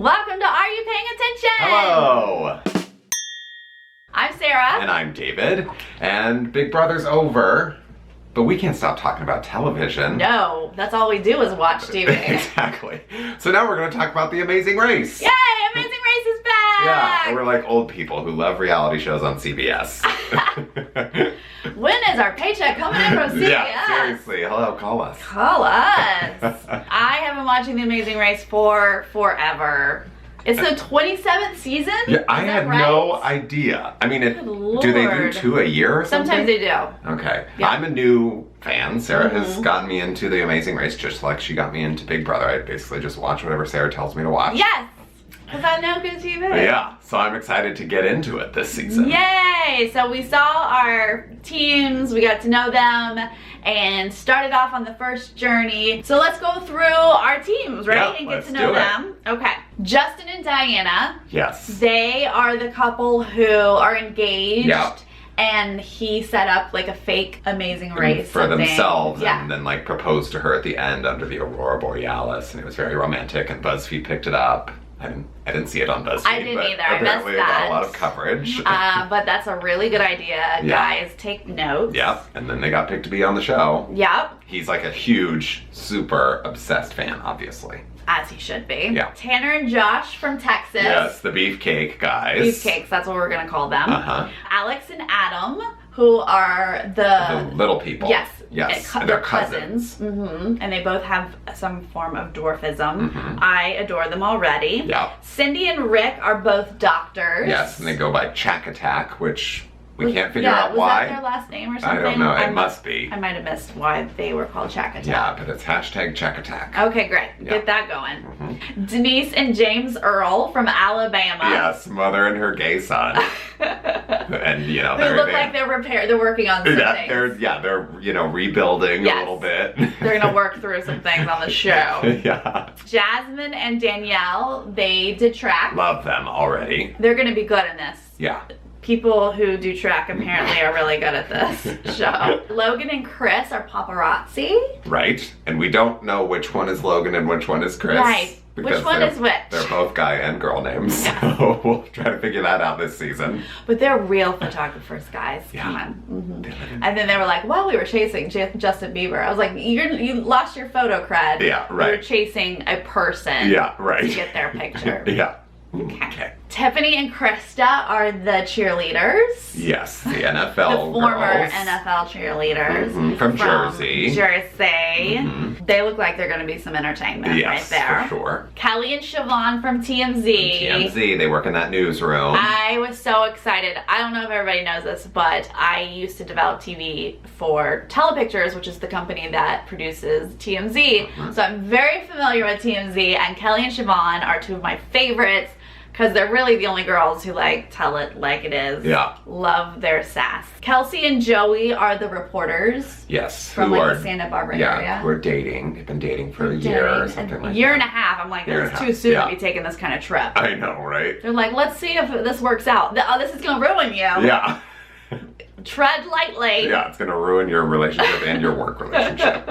Welcome to Are You Paying Attention? Hello! I'm Sarah. And I'm David. And Big Brother's over, but we can't stop talking about television. No, that's all we do is watch TV. Exactly. So now we're going to talk about The Amazing Race. Yay! Amazing Race is back! Yeah, we're like old people who love reality shows on CBS. When is our paycheck coming in from CBS? Yeah, seriously. Hello, call us. Call us. I have been watching The Amazing Race for forever. It's the 27th season? Yeah, I had right? no idea. I mean, do they do 2 a year or something? Sometimes they do. Okay. Yeah. I'm a new fan. Sarah has gotten me into The Amazing Race just like she got me into Big Brother. I basically just watch whatever Sarah tells me to watch. Yes! Because I know good TV. Yeah, so I'm excited to get into it this season. Yay! So we saw our teams, we got to know them, and started off on the first journey. So let's go through our teams, right? Yeah, and get let's to know do it. them. Okay. Justin and Diana. Yes. They are the couple who are engaged. Yep. And he set up like a fake Amazing Race for thing. themselves, Yeah. and then like proposed to her at the end under the Aurora Borealis, and it was very romantic, and BuzzFeed picked it up. I didn't see it on BuzzFeed. I didn't but either. I missed apparently it got that. a lot of coverage. But that's a really good idea. Yeah. Guys, take notes. Yep, and then they got picked to be on the show. Yep. He's like a huge, super obsessed fan, obviously. As he should be. Yeah. Tanner and Josh from Texas. Yes, the beefcake guys. Beefcakes, that's what we're gonna call them. Uh-huh. Alex and Adam, who are The little people. yes, Yes, they're they're cousins. And they both have some form of dwarfism. Mhm. I adore them already. Yeah. Cindy and Rick are both doctors. Yes, and they go by Chack Attack, which we can't figure yeah, out was why. that their last name or I something? don't know. It must be. I might have missed why they were called Chack Attack. Yeah, but it's hashtag Chack Attack. Okay, great. Yeah. Get that going. Mhm. Denise and James Earl from Alabama. Yes, mother and her gay son. And you know, They look like they're working on some things. they're rebuilding Yes. a little bit. They're gonna work through some things on the show. Yeah. Jasmine and Danielle, they did track. Love them already. They're gonna be good in this. Yeah. People who do track apparently are really good at this show. Logan and Chris are paparazzi. Right? And we don't know which one is Logan and which one is Chris. Right. Which because one is which? They're both guy and girl names. So we'll try to figure that out this season. But they're real photographers, guys. Yeah. Come on. And then they were like, well, we were chasing Justin Bieber. I was like, you lost your photo cred. Yeah, right. You're chasing a person. Yeah, right. To get their picture. Yeah. Okay. Tiffany and Krista are the cheerleaders. Yes, the NFL The former girls. NFL cheerleaders. Mhm, from Jersey. Jersey. Mhm. They look like they're going to be some entertainment Yes, right there. for sure. Kelly and Siobhan from TMZ. TMZ, they work in that newsroom. I was so excited. I don't know if everybody knows this, but I used to develop TV for Telepictures, which is the company that produces TMZ. So I'm very familiar with TMZ, and Kelly and Siobhan are two of my favorites because they're really the only girls who like tell it like it is. Yeah. Love their sass. Kelsey and Joey are the reporters. Yes, From who like are, the Santa Barbara yeah, area. who are dating. They've been dating for a year or something like that. A year and a half. I'm like, Year it's and a too half, soon yeah. to be taking this kind of trip. I know, right? They're like, let's see if this works out. Oh, this is gonna ruin you. Yeah. Tread lightly. Yeah, it's gonna ruin your relationship and your work relationship.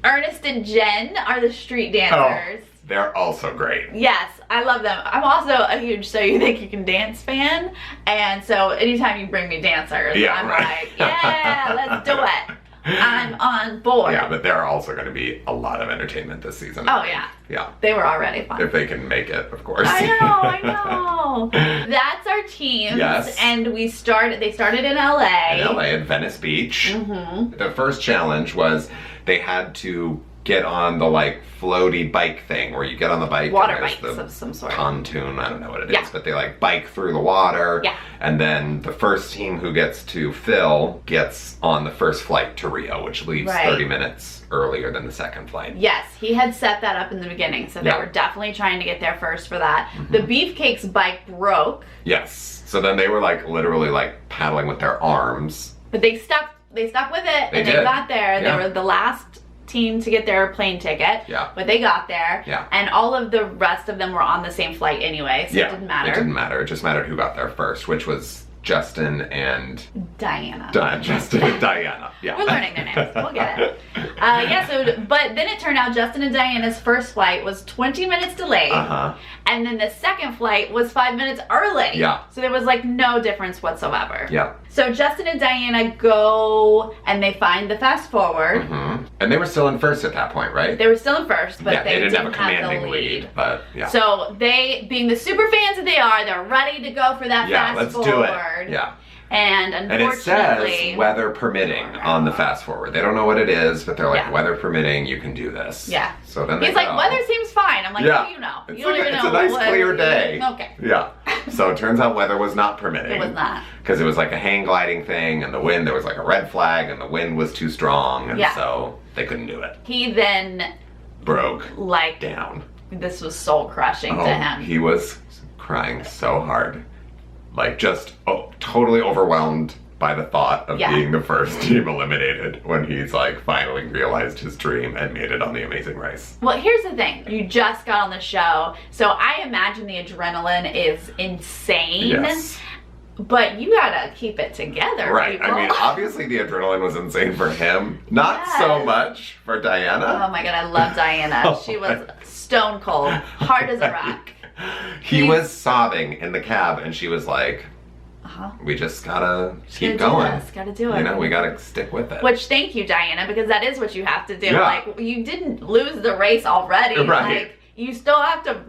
Ernest and Jen are the street dancers. Oh, they're also great. Yes, I love them. I'm also a huge So You Think You Can Dance fan, and so anytime you bring me dancers, Yeah, I'm right. like, yeah, let's do it. I'm on board. Yeah, but they're also going to be a lot of entertainment this season. Oh yeah. Yeah. They were already fun. If they can make it, of course. I know. That's our teams. Yes. And they started in LA. In LA at Venice Beach. Mm-hmm. The first challenge was they had to get on the like floaty bike thing where you get on the bike. Water and there's bikes the of some sort. Pontoon, I don't know what it is, Yeah. but they like bike through the water. Yeah. And then the first team who gets to fill gets on the first flight to Rio, which leaves Right. 30 minutes earlier than the second flight. Yes, he had set that up in the beginning, so they Yeah. were definitely trying to get there first for that. The Beefcake's bike broke, Yes. So then they were like literally like paddling with their arms. but they stuck with it, They and they did. got there. Yeah. They were the last team to get their plane ticket, Yeah. but they got there, Yeah. and all of the rest of them were on the same flight anyway, so Yeah, it didn't matter. It didn't matter. It just mattered who got there first, which was Justin and Diana. Justin and Diana. Yeah. We're learning their names. We'll get it. But then it turned out Justin and Diana's first flight was 20 minutes delayed. And then the second flight was 5 minutes early. Yeah. So there was like no difference whatsoever. Yeah. So Justin and Diana go and they find the fast forward. And they were still in first at that point, right? They were still in first, but yeah, they didn't have a commanding the lead. But yeah. So they, being the super fans that they are, they're ready to go for that fast forward. Yeah, let's do it. Yeah. And unfortunately, and it says weather permitting on the fast forward. They don't know what it is, but they're like, weather permitting, you can do this. Yeah. So then he's like, weather seems fine. I'm like, yeah. oh, you know. It's You don't even know. It's a nice clear day. Okay. Yeah. So it turns out weather was not permitting. It was not. Because it was like a hang gliding thing, and the wind, there was like a red flag, and the wind was too strong, and so they couldn't do it. He then broke like down. This was soul crushing to him. He was crying so hard. Like just totally overwhelmed by the thought of being the first team eliminated when he's like finally realized his dream and made it on The Amazing Race. Well, here's the thing. You just got on the show, so I imagine the adrenaline is insane. Yes. But you gotta keep it together, right. people. I mean, obviously the adrenaline was insane for him. Not so much for Diana. Oh my god, I love Diana. She was stone cold, hard as a rock. He was sobbing in the cab and she was like, we just gotta keep going. Gotta do it. You know, we gotta stick with it. Which, thank you, Diana, because that is what you have to do. Yeah. Like, you didn't lose the race already. Right. Like, you still have to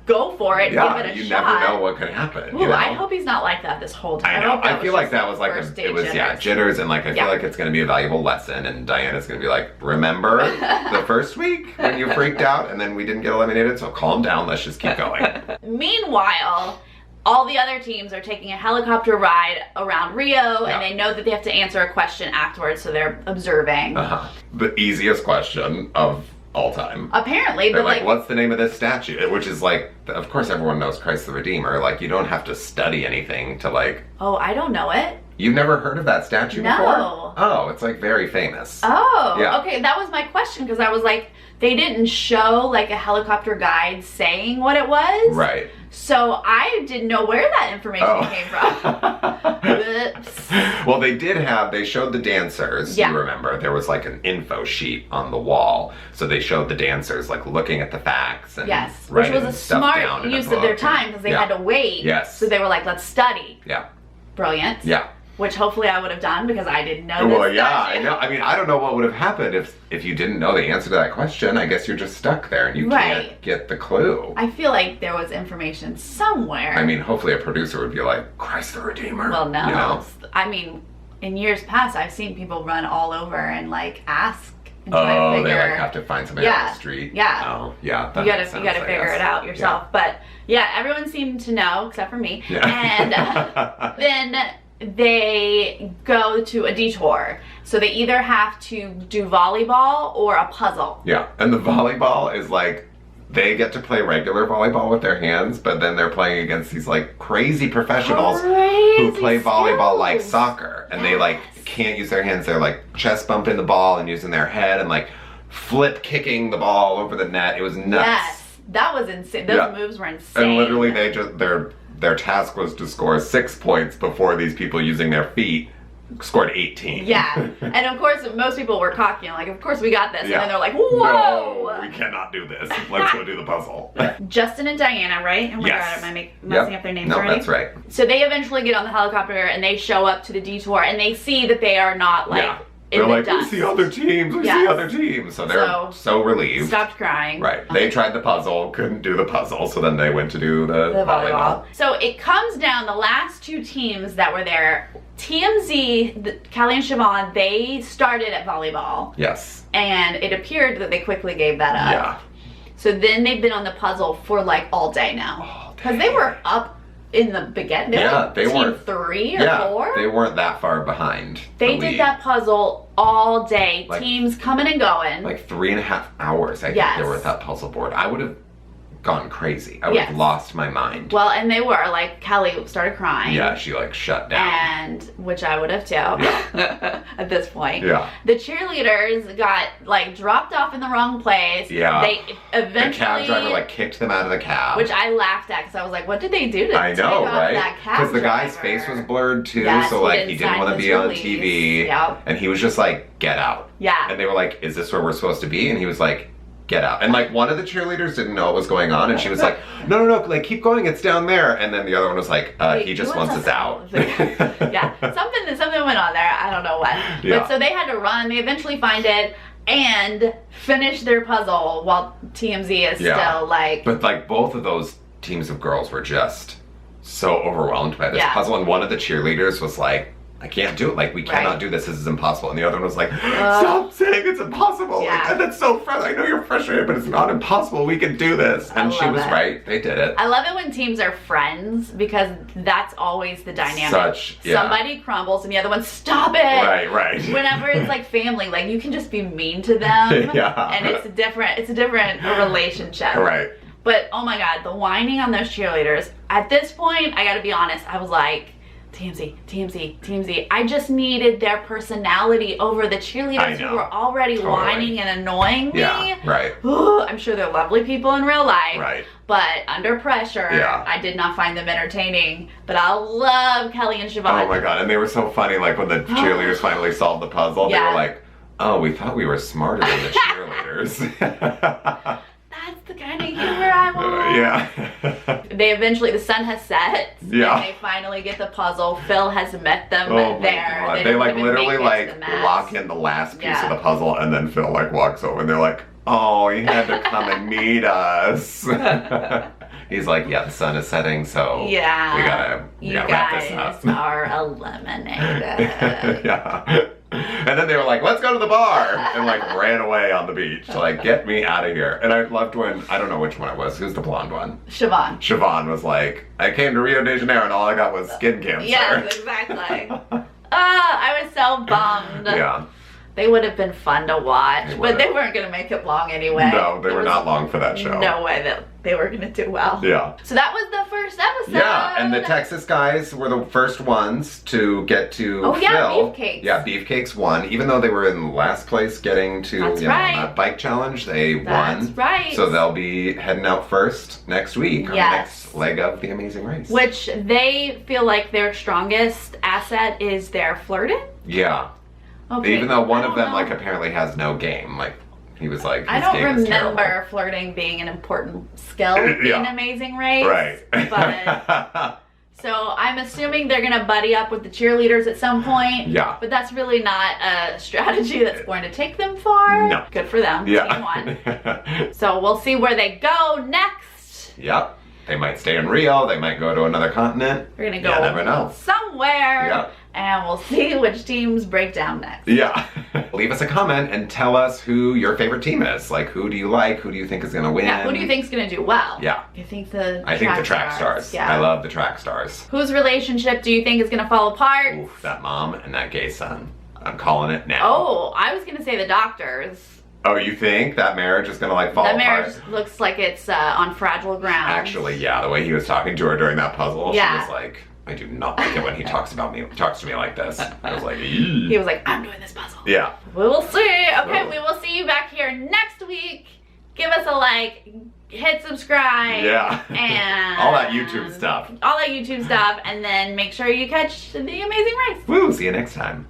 go for it, give it a you shot. never know what could happen. Ooh, you know? I hope he's not like that this whole time. I know. I feel like just that was like it was jitters, and like I feel like it's gonna be a valuable lesson, and Diana's gonna be like, remember the first week when you freaked out and then we didn't get eliminated, so calm down, let's just keep going. Meanwhile, all the other teams are taking a helicopter ride around Rio, and they know that they have to answer a question afterwards, so they're observing. The easiest question of all time. Apparently, they're but like, what's the name of this statue? Which is like, of course everyone knows Christ the Redeemer. Like, you don't have to study anything to like... Oh, I don't know it. You've never heard of that statue before? No. Oh, it's like very famous. Oh, yeah. Okay, that was my question, because I was like, they didn't show like a helicopter guide saying what it was. Right. So I didn't know where that information came from. Well, they showed the dancers, you remember. There was like an info sheet on the wall. So they showed the dancers like looking at the facts. And which was a smart use of their time because they had to wait. Yes. So they were like, let's study. Yeah. Brilliant. Yeah. Which hopefully I would have done because I didn't know this. Well, yeah, I know. I mean, I don't know what would have happened if you didn't know the answer to that question. I guess you're just stuck there and you can't get the clue. I feel like there was information somewhere. I mean, hopefully a producer would be like, Christ the Redeemer. Well, no. You know? I mean, in years past, I've seen people run all over and like ask and try to figure. They like have to find somebody on the street. Yeah. Oh, yeah. You gotta figure it out yourself. Yeah. But yeah, everyone seemed to know except for me. Yeah. And then they go to a detour. So they either have to do volleyball or a puzzle. Yeah, and the volleyball is like, they get to play regular volleyball with their hands, but then they're playing against these like crazy professionals who play volleyball like soccer. And they like can't use their hands. They're like chest bumping the ball and using their head and like flip kicking the ball over the net. It was nuts. Yes, that was insane. Those moves were insane. And literally they just, their task was to score 6 points before these people using their feet scored 18. Yeah, and of course most people were cocky and like, of course we got this. And then they're like, whoa! No, we cannot do this. Let's go do the puzzle. Justin and Diana, right? Oh my god, am I messing up their names already? No, that's right. So they eventually get on the helicopter and they show up to the detour and they see that they are not like in the dust. We see other teams, we see other teams. So they're so relieved. Stopped crying. Right. They tried the puzzle, couldn't do the puzzle, so then they went to do the volleyball. So it comes down, the last two teams that were there, TMZ, Callie and Siobhan, they started at volleyball. Yes. And it appeared that they quickly gave that up. Yeah. So then they've been on the puzzle for like all day now. Because they were up in the beginning. They weren't team 3 or 4. They weren't that far behind. They did that puzzle all day. Like, teams coming and going. Like 3.5 hours, I think they were at that puzzle board. I would have gone crazy. I would have lost my mind. Well, and they were, like, Kelly started crying. Yeah, she like shut down. And, which I would have too, at this point. Yeah. The cheerleaders got, like, dropped off in the wrong place. Yeah. They eventually... The cab driver, like, kicked them out of the cab. Which I laughed at, because I was like, what did they do to take off that cab Because the guy's driver? face was blurred too, Yes, so like he didn't want to be on release. TV. Yep. And he was just like, get out. Yeah. And they were like, is this where we're supposed to be? And he was like, get out. And like one of the cheerleaders didn't know what was going on, and she was like, no, like keep going, it's down there. And then the other one was like, he just wants us out. Yeah, something went on there. I don't know what. Yeah. But so they had to run. They eventually find it and finish their puzzle while TMZ is still like. But like both of those teams of girls were just so overwhelmed by this puzzle, and one of the cheerleaders was like, I can't do it. Like, we cannot do this. This is impossible. And the other one was like, stop saying it's impossible. Yeah. Like, that's so frustrating. I know you're frustrated, but it's not impossible. We can do this. And she was right. They did it. I love it when teams are friends, because that's always the dynamic. Somebody crumbles and the other one, stop it. Right. Whenever it's like family, like you can just be mean to them. And it's a different relationship. Right. But oh my God, the whining on those cheerleaders. At this point, I gotta be honest, I was like, TMZ. I just needed their personality over the cheerleaders who were already whining and annoying me. Yeah, right. Ooh, I'm sure they're lovely people in real life. Right. But under pressure, I did not find them entertaining. But I love Kelly and Siobhan. Oh my God, and they were so funny. Like when the cheerleaders finally solved the puzzle, they were like, oh, we thought we were smarter than the cheerleaders. That's the kind of humor I want. They eventually, the sun has set. Yeah. And they finally get the puzzle. Phil has met them there. They like literally like lock in the last piece of the puzzle, and then Phil like walks over and they're like, oh, he had to come and meet us. He's like, yeah, the sun is setting, so we gotta wrap this up. You guys are eliminated. And then they were like, let's go to the bar, and like ran away on the beach to like get me out of here. And I loved when, I don't know which one it was, who's the blonde one? Siobhan was like, I came to Rio de Janeiro and all I got was skin cancer. Yes, exactly. I was so bummed. Yeah. They would have been fun to watch, but they weren't going to make it long anyway. No, they were not long for that show. No way that they were going to do well. Yeah. So that was the first episode. Yeah, and the Texas guys were the first ones to get to Phil. Beefcakes. Yeah, Beefcakes won. Even though they were in last place getting to that bike challenge, they won. That's right. So they'll be heading out first next week on the next leg of the Amazing Race. Which they feel like their strongest asset is their flirting? Yeah. Okay, even though one of them like apparently has no game, like he was like, I don't remember flirting being an important skill in Amazing Race. Right. But so I'm assuming they're gonna buddy up with the cheerleaders at some point. Yeah. But that's really not a strategy that's going to take them far. No. Good for them. Yeah. Team won. So we'll see where they go next. Yep. They might stay in Rio. They might go to another continent. We're gonna go never know. somewhere. Yep. And we'll see which teams break down next. Yeah. Leave us a comment and tell us who your favorite team is. Like, who do you like? Who do you think is going to win? Yeah, who do you think is going to do well? Yeah. You think I think the track stars. Yeah. I love the track stars. Whose relationship do you think is going to fall apart? Oof, that mom and that gay son. I'm calling it now. Oh, I was going to say the doctors. Oh, you think that marriage is going to like fall apart? That marriage looks like it's on fragile ground. Actually, yeah. The way he was talking to her during that puzzle, she was like, I do not like it when he talks to me like this. I was like, eee. He was like, I'm doing this puzzle. Yeah. We will see. Okay, we will see you back here next week. Give us a like, hit subscribe. Yeah. And all that YouTube stuff. And then make sure you catch the Amazing Race. Woo, see you next time.